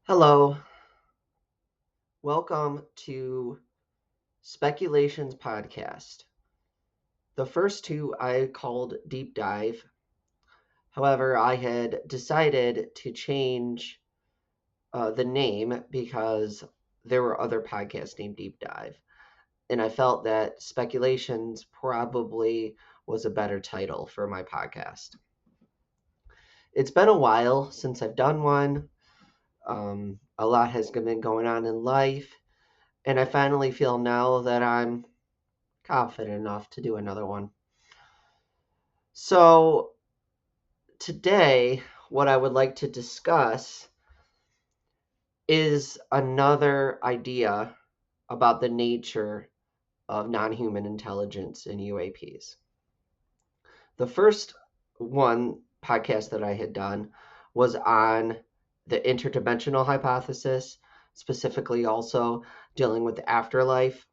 Hello, welcome to Speculations Podcast. The first two I called Deep Dive. However, I had decided to change the name because there were other podcasts named Deep Dive. And I felt that Speculations probably was a better title for my podcast. It's been a while since I've done one. A lot has been going on in life. And I finally feel now that I'm confident enough to do another one. So, today, what I would like to discuss is another idea about the nature of non human intelligence in UAPs. The first one podcast that I had done was on the interdimensional hypothesis, specifically also dealing with the afterlife.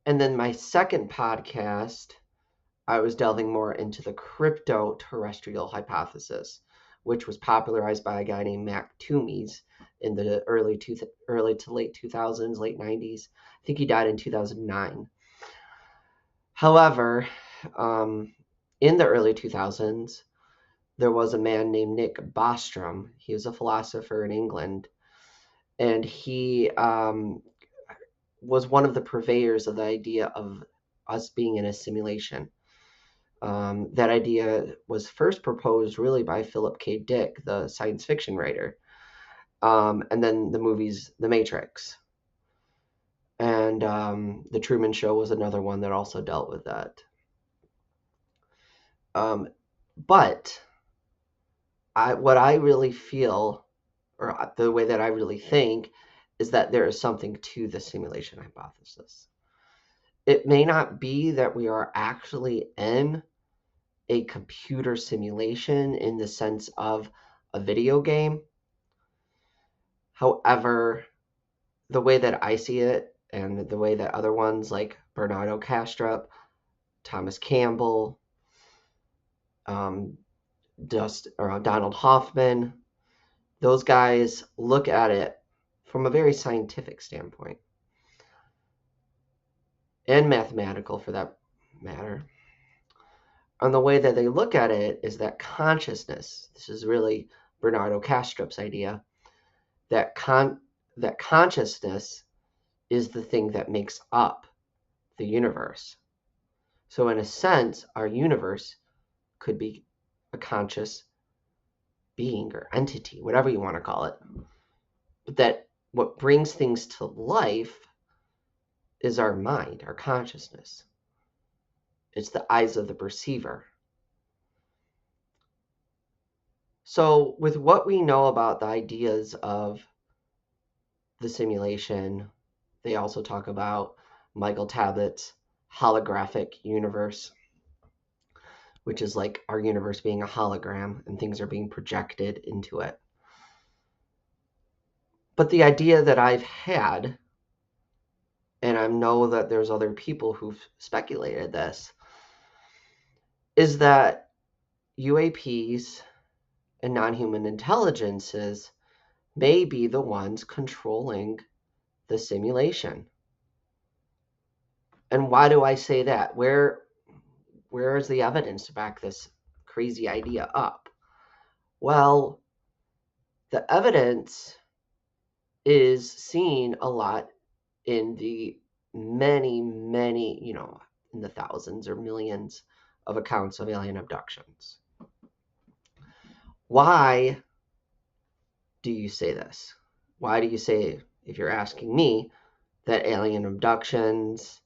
And then my second podcast, I was delving more into the crypto-terrestrial hypothesis, which was popularized by a guy named Mac Toomey's in the early to late 2000s, late 90s. I think he died in 2009. However, in the early 2000s, there was a man named Nick Bostrom. He was a philosopher in England, and he was one of the purveyors of the idea of us being in a simulation. That idea was first proposed really by Philip K. Dick, the science fiction writer, and then the movies The Matrix. And The Truman Show was another one that also dealt with that. But what I really feel, or the way that I really think, is that there is something to the simulation hypothesis. It may not be that we are actually in a computer simulation in the sense of a video game. However, the way that I see it, and the way that other ones like Bernardo Kastrup, Thomas Campbell, Donald Hoffman, those guys look at it from a very scientific standpoint, and mathematical for that matter. And the way that they look at it is that consciousness, this is really Bernardo Kastrup's idea, that consciousness is the thing that makes up the universe. So in a sense, our universe could be a conscious being or entity, whatever you want to call it. But that what brings things to life is our mind, our consciousness. It's the eyes of the perceiver. So with what we know about the ideas of the simulation, they also talk about Michael Tablett's holographic universe, which is like our universe being a hologram and things are being projected into it. But the idea that I've had, and I know that there's other people who've speculated this, is that UAPs and non-human intelligences may be the ones controlling the simulation. And why do I say that? Where is the evidence to back this crazy idea up? Well, the evidence is seen a lot in the many, in the thousands or millions of accounts of alien abductions. Why do you say this? Why do you say, if you're asking me, that alien abductions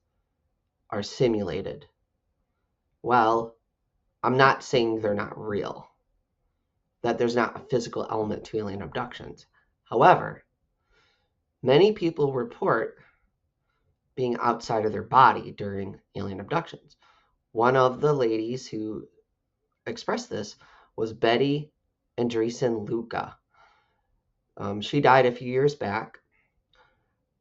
are simulated? Well, I'm not saying they're not real, that there's not a physical element to alien abductions. However, many people report being outside of their body during alien abductions. One of the ladies who expressed this was Betty Andreessen Luca. She died a few years back,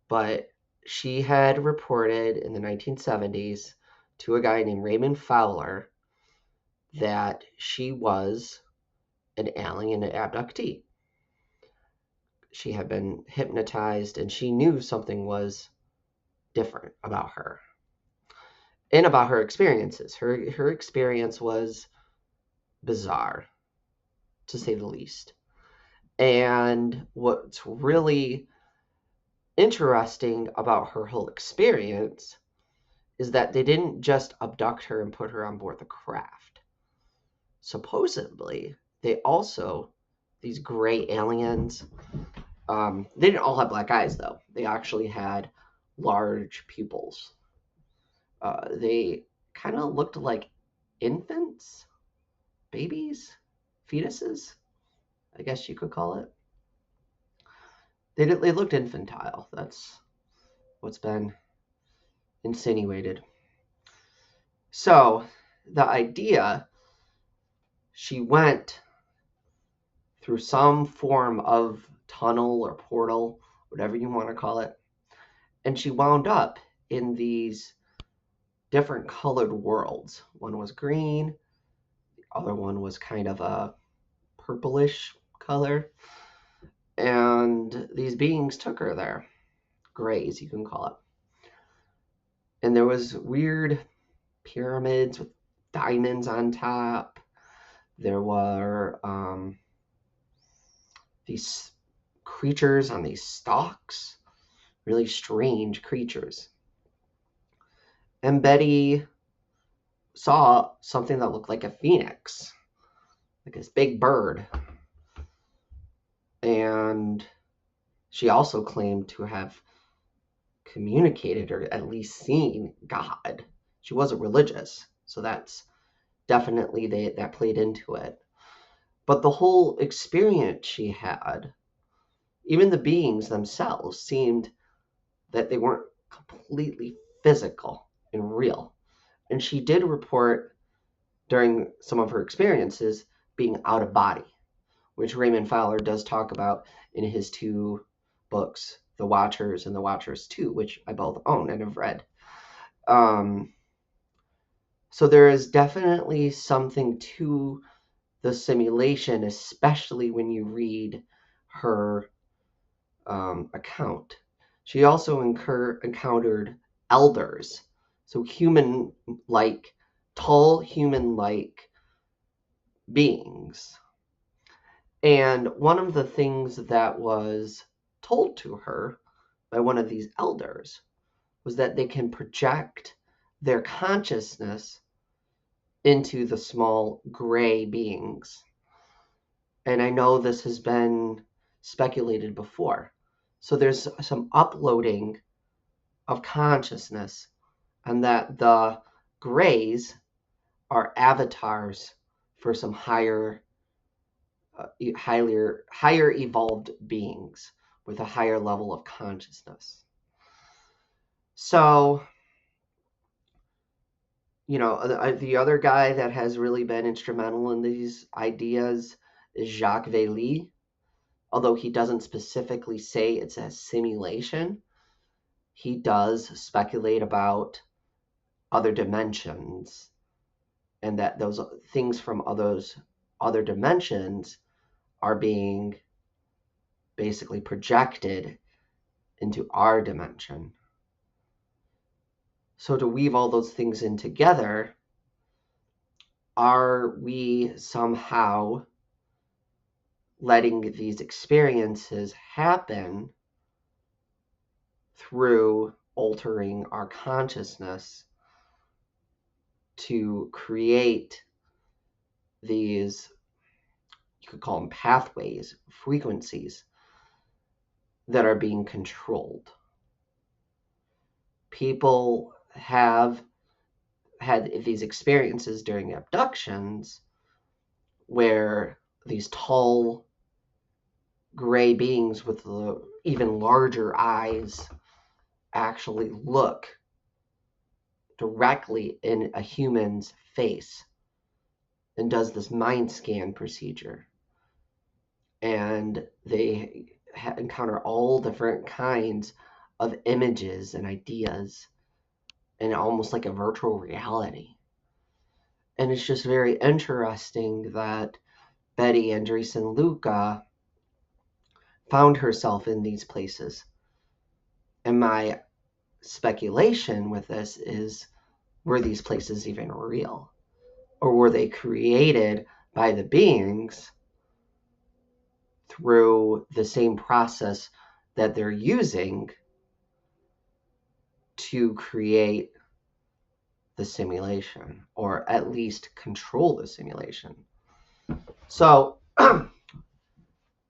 but she had reported in the 1970s to a guy named Raymond Fowler that she was an alien abductee. she had been hypnotized and she knew something was different about her and about her experiences. Her experience was bizarre, to say the least. And what's really interesting about her whole experience is that they didn't just abduct her and put her on board the craft. Supposedly, they also, these gray aliens, they didn't all have black eyes though. They actually had large pupils. They kind of looked like infants, babies, fetuses, I guess you could call it. They looked infantile. That's what's been insinuated. So the idea, she went through some form of tunnel or portal, whatever you want to call it, and she wound up in these different colored worlds. One was green, the other one was kind of a purplish color, and these beings took her there. Grays, you can call it. And there was weird pyramids with diamonds on top. There were these creatures on these stalks, really strange creatures. And Betty saw something that looked like a phoenix, like this big bird. And she also claimed to have communicated or at least seen God. She wasn't religious, so that's definitely that played into it. But the whole experience she had, even the beings themselves, seemed that they weren't completely physical and real. And she did report during some of her experiences being out of body, which Raymond Fowler does talk about in his two books, The Watchers and The Watchers 2, which I both own and have read. So there is definitely something to the simulation, especially when you read her account. She also encountered elders, so human-like, tall human-like beings. And one of the things that was told to her by one of these elders was that they can project their consciousness into the small gray beings. And I know this has been speculated before. So there's some uploading of consciousness, and that the grays are avatars for some higher evolved beings with a higher level of consciousness. So, the other guy that has really been instrumental in these ideas is Jacques Vallée. Although he doesn't specifically say it's a simulation, he does speculate about other dimensions and that those things from other dimensions are being basically projected into our dimension. So to weave all those things in together, are we somehow letting these experiences happen through altering our consciousness to create these, you could call them pathways, frequencies that are being controlled? People have had these experiences during abductions where these tall gray beings with even larger eyes actually look directly in a human's face and does this mind scan procedure. And they encounter all different kinds of images and ideas and almost like a virtual reality. And it's just very interesting that Betty, Andres, and Luca found herself in these places. And my speculation with this is, were these places even real? Or were they created by the beings through the same process that they're using to create the simulation, or at least control the simulation? So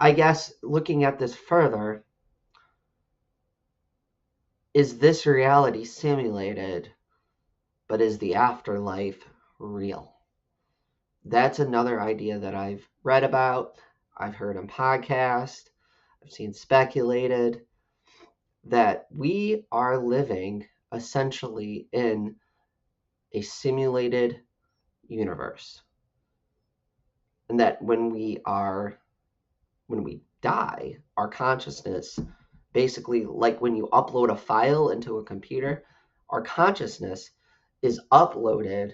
I guess looking at this further, is this reality simulated, but is the afterlife real? That's another idea that I've read about, I've heard on podcasts, I've seen speculated, that we are living essentially in a simulated universe. And that when we die, our consciousness, basically like when you upload a file into a computer, our consciousness is uploaded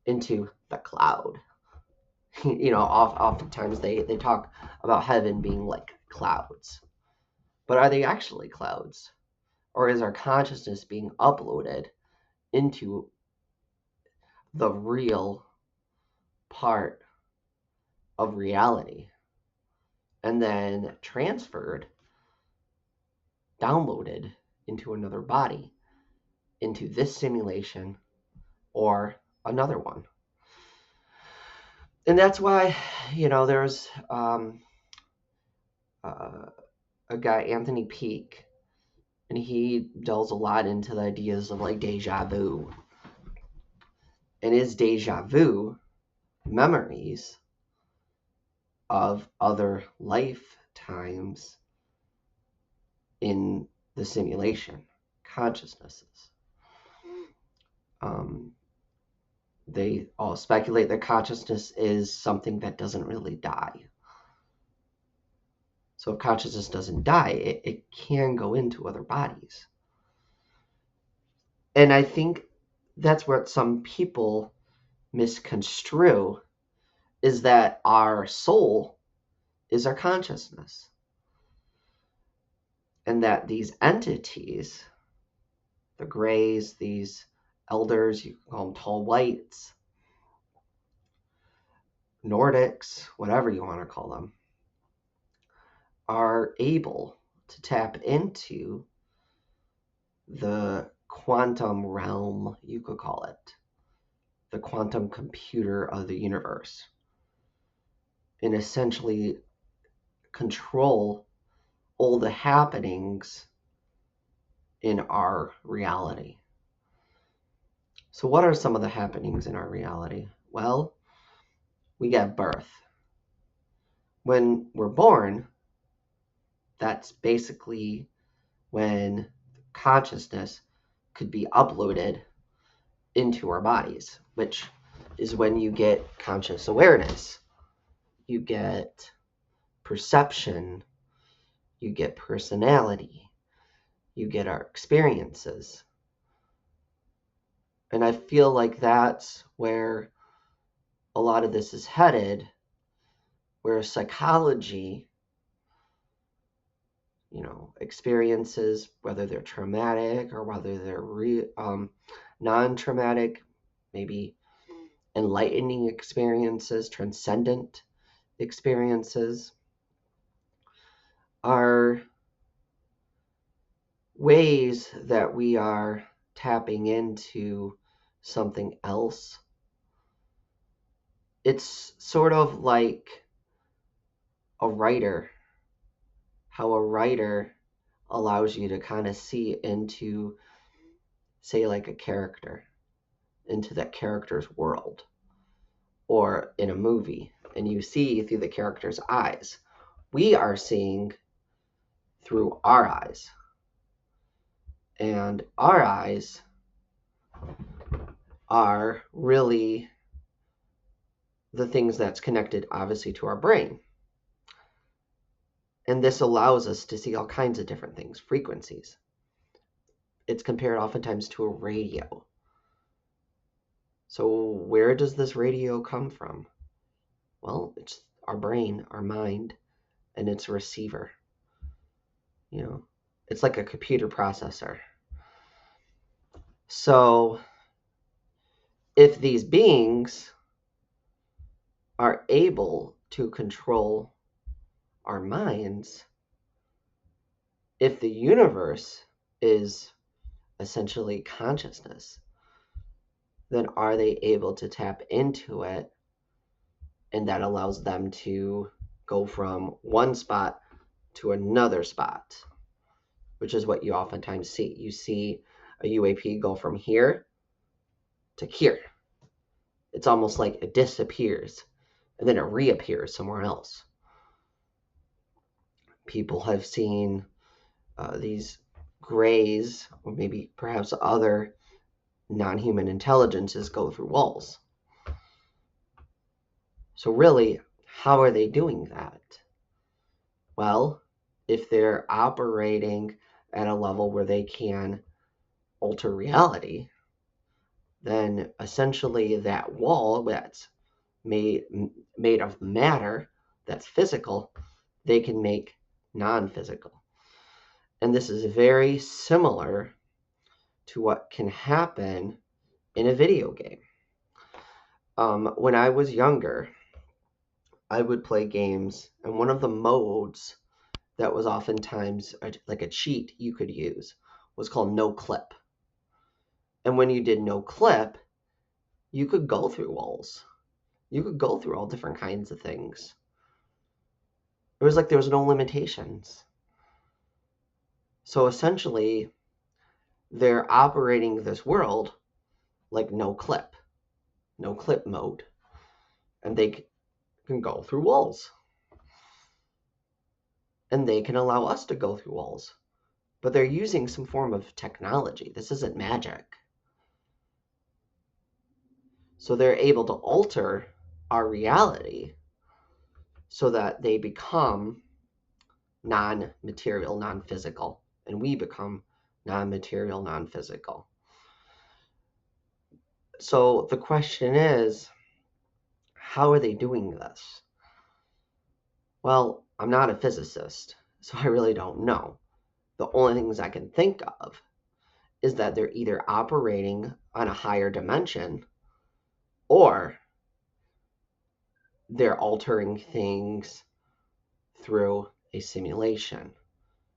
into the cloud. Oftentimes they talk about heaven being like clouds. But are they actually clouds? Or is our consciousness being uploaded into the real part of reality and then transferred, downloaded into another body, into this simulation or another one? And that's why, there's a guy, Anthony Peake, and he delves a lot into the ideas of like deja vu. And is deja vu memories of other lifetimes in the simulation, consciousnesses? They all speculate that consciousness is something that doesn't really die. So if consciousness doesn't die, it can go into other bodies. And I think that's what some people misconstrue, is that our soul is our consciousness. And that these entities, the grays, these elders, you can call them tall whites, Nordics, whatever you want to call them, are able to tap into the quantum realm, you could call it, the quantum computer of the universe, and essentially control all the happenings in our reality. So what are some of the happenings in our reality? Well, we get birth. When we're born, that's basically when consciousness could be uploaded into our bodies, which is when you get conscious awareness, you get perception, you get personality, you get our experiences. And I feel like that's where a lot of this is headed, where psychology, experiences, whether they're traumatic or whether they're non-traumatic, maybe enlightening experiences, transcendent experiences, are ways that we are tapping into something else. It's sort of like a writer, how a writer allows you to kind of see into, say, like a character, into that character's world, or in a movie, and you see through the character's eyes. We are seeing through our eyes. And our eyes are really the things that's connected, obviously, to our brain. And this allows us to see all kinds of different things, frequencies. It's compared oftentimes to a radio. So where does this radio come from? Well, it's our brain, our mind, and its receiver. It's like a computer processor. So if these beings are able to control our minds, if the universe is essentially consciousness, then are they able to tap into it? And that allows them to go from one spot to another spot, which is what you oftentimes see. You see a UAP go from here to here. It's almost like it disappears and then it reappears somewhere else. People have seen these grays, or maybe perhaps other non-human intelligences, go through walls. So really, how are they doing that? Well, if they're operating at a level where they can alter reality, then essentially that wall that's made of matter, that's physical, they can make non-physical. And this is very similar to what can happen in a video game. When I was younger, I would play games, and one of the modes that was oftentimes like a cheat you could use was called no clip. And when you did no clip, you could go through walls. You could go through all different kinds of things. It was like there was no limitations. So essentially, they're operating this world like no clip mode. And they can go through walls. And they can allow us to go through walls. But they're using some form of technology. This isn't magic. So they're able to alter our reality so that they become non-material, non-physical, and we become non-material, non-physical. So the question is, how are they doing this? Well, I'm not a physicist, so I really don't know. The only things I can think of is that they're either operating on a higher dimension or they're altering things through a simulation,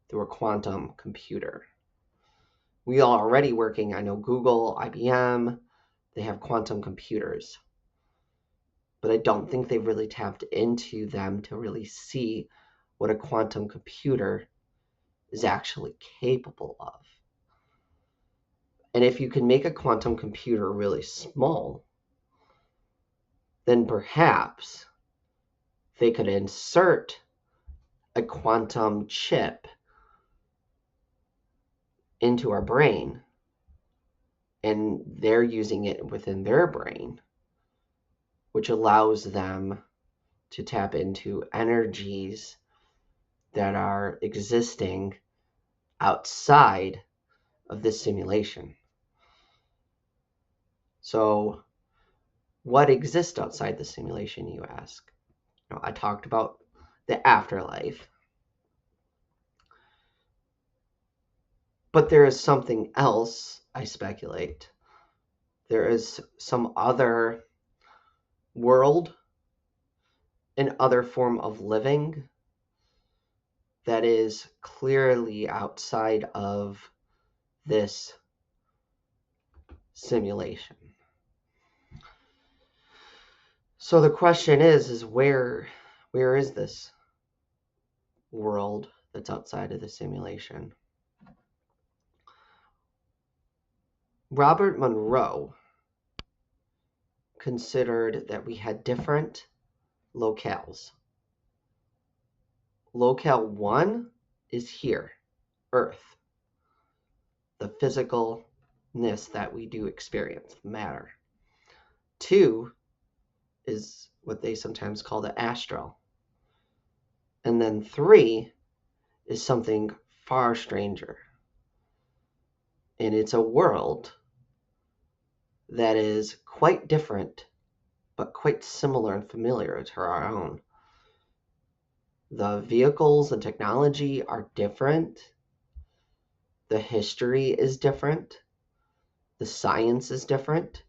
through a quantum computer. We are already working, I know Google, IBM, they have quantum computers. But I don't think they've really tapped into them to really see what a quantum computer is actually capable of. And if you can make a quantum computer really small, then perhaps they could insert a quantum chip into our brain, and they're using it within their brain, which allows them to tap into energies that are existing outside of this simulation. So what exists outside the simulation, you ask? I talked about the afterlife. But there is something else, I speculate. There is some other world, an other form of living that is clearly outside of this simulation. So the question is where is this world that's outside of the simulation? Robert Monroe considered that we had different locales. Locale 1 is here, Earth, the physicalness that we do experience, matter. 2 is what they sometimes call the astral. And then 3 is something far stranger. And it's a world that is quite different, but quite similar and familiar to our own. The vehicles and technology are different. The history is different. The science is different.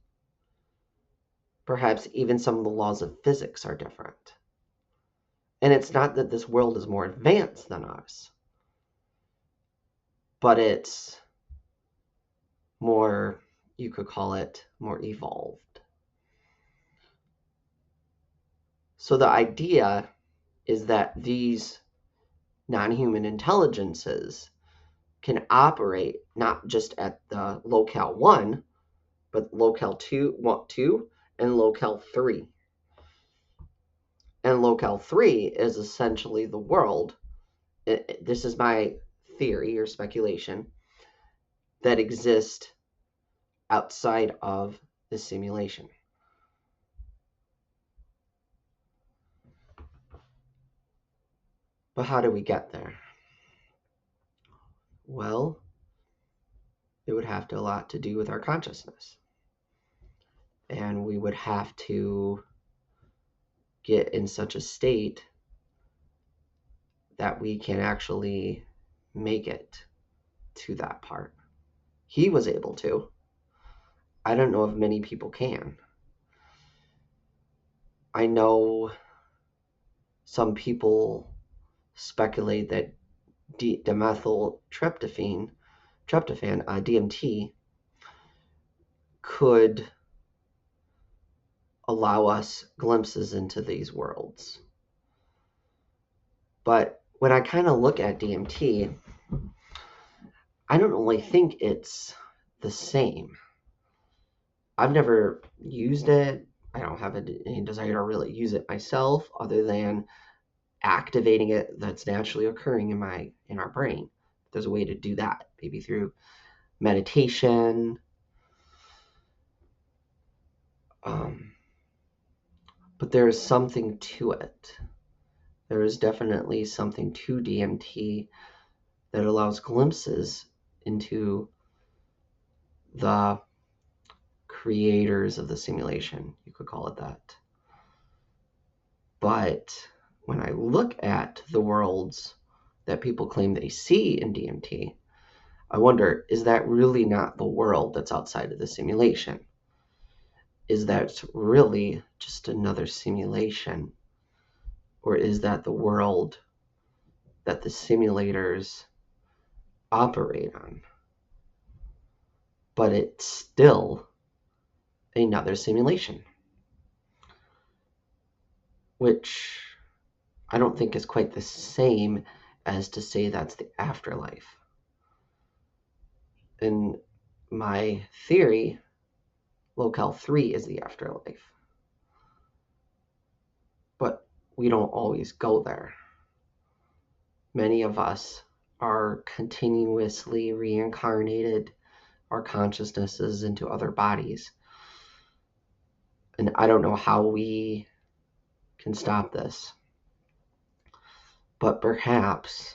Perhaps even some of the laws of physics are different. And it's not that this world is more advanced than us, but it's more, you could call it, more evolved. So the idea is that these non-human intelligences can operate not just at the locale 1, but locale 2 and locale 3. And locale 3 is essentially the world. This is my theory or speculation that exists outside of the simulation. But how do we get there? Well, it would have a lot to do with our consciousness. And we would have to get in such a state that we can actually make it to that part. He was able to. I don't know if many people can. I know some people speculate that dimethyltryptophan, DMT, could allow us glimpses into these worlds. But when I kind of look at DMT, I don't really think it's the same. I've never used it. I don't have any desire to really use it myself other than activating it that's naturally occurring in our brain. There's a way to do that, maybe through meditation. But there is something to it. There is definitely something to DMT that allows glimpses into the creators of the simulation. You could call it that. But when I look at the worlds that people claim they see in DMT, I wonder, is that really not the world that's outside of the simulation? Is that really just another simulation? Or is that the world that the simulators operate on? But it's still another simulation, which I don't think is quite the same as to say that's the afterlife. In my theory, locale 3 is the afterlife. But we don't always go there. Many of us are continuously reincarnated our consciousnesses into other bodies. And I don't know how we can stop this. But perhaps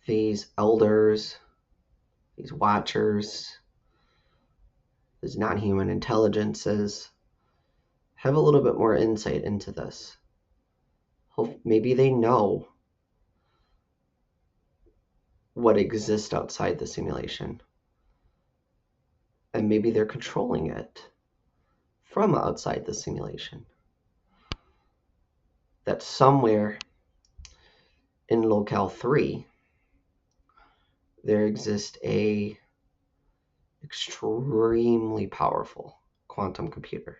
these elders, these watchers, these non-human intelligences have a little bit more insight into this. Maybe they know what exists outside the simulation. And maybe they're controlling it from outside the simulation. That somewhere in locale 3, there exists a extremely powerful quantum computer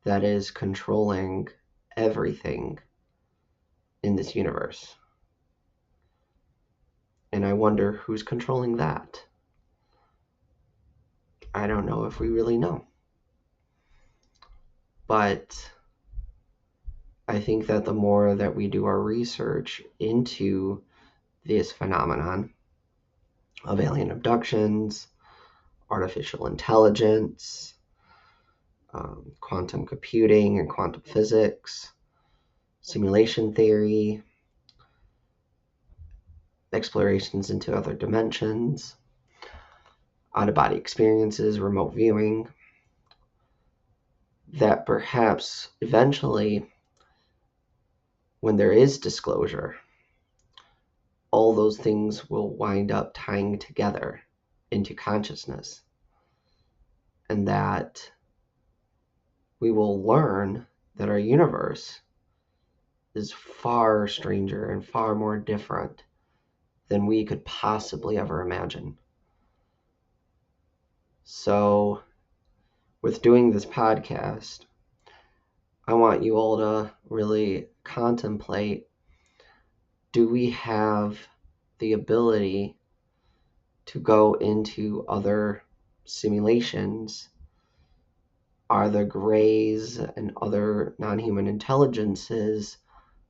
that is controlling everything in this universe. And I wonder who's controlling that. I don't know if we really know. But I think that the more that we do our research into this phenomenon of alien abductions, artificial intelligence, quantum computing and quantum physics, simulation theory, explorations into other dimensions, out-of-body experiences, remote viewing, that perhaps eventually when there is disclosure, all those things will wind up tying together into consciousness, and that we will learn that our universe is far stranger and far more different than we could possibly ever imagine. So, with doing this podcast, I want you all to really contemplate, do we have the ability to go into other simulations? Are the grays and other non-human intelligences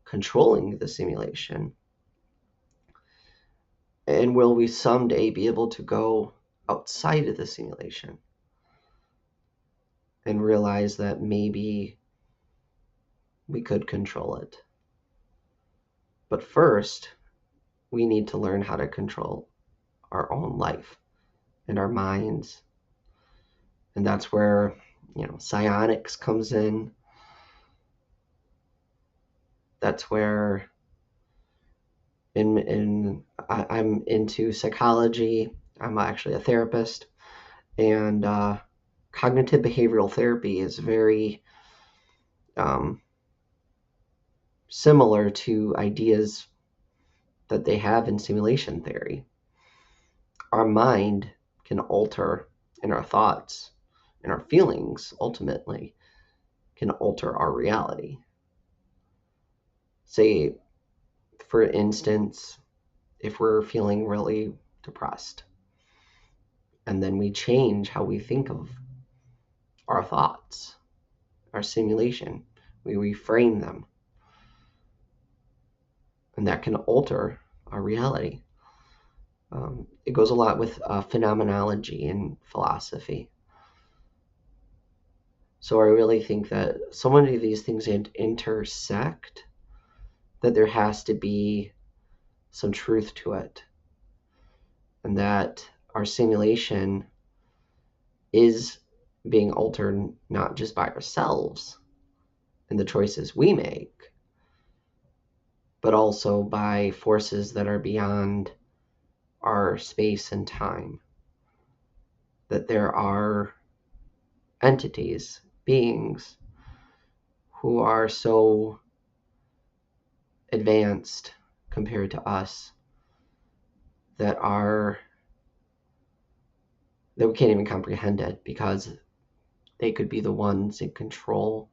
controlling the simulation? And will we someday be able to go outside of the simulation and realize that maybe we could control it? But first, we need to learn how to control our own life and our minds. And that's where, psionics comes in. That's where I'm into psychology. I'm actually a therapist, and cognitive behavioral therapy is very similar to ideas that they have in simulation theory. Our mind can alter, and our thoughts and our feelings ultimately can alter our reality. Say, for instance, if we're feeling really depressed, and then we change how we think of our thoughts, our simulation, we reframe them, and that can alter our reality. It goes a lot with phenomenology and philosophy. So I really think that so many of these things intersect, that there has to be some truth to it, and that our simulation is being altered not just by ourselves and the choices we make, but also by forces that are beyond our space and time. That there are entities, beings, who are so advanced compared to us that we can't even comprehend it, because they could be the ones in control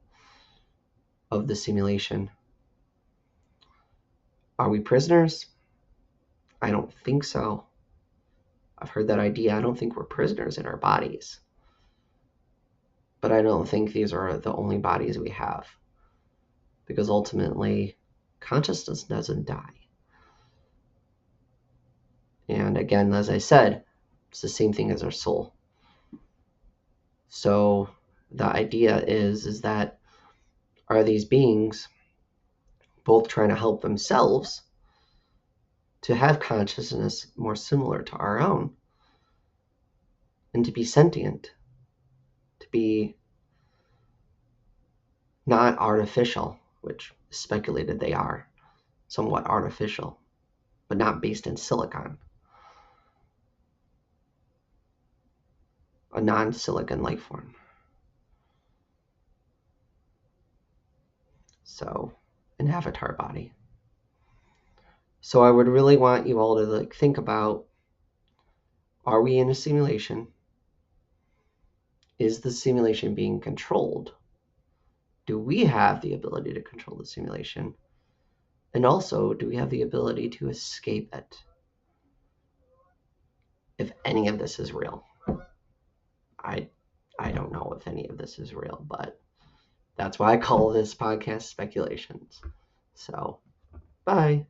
of the simulation. Are we prisoners? I don't think so. I've heard that idea. I don't think we're prisoners in our bodies. But I don't think these are the only bodies we have, because ultimately, consciousness doesn't die. And again, as I said, it's the same thing as our soul. So the idea is that, are these beings both trying to help themselves to have consciousness more similar to our own, and to be sentient, to be not artificial, which is speculated they are somewhat artificial, but not based in silicon, a non-silicon life form. So, an avatar body. So I would really want you all to think about, are we in a simulation? Is the simulation being controlled? Do we have the ability to control the simulation? And also, do we have the ability to escape it? If any of this is real. I don't know if any of this is real, but that's why I call this podcast speculations. So, bye.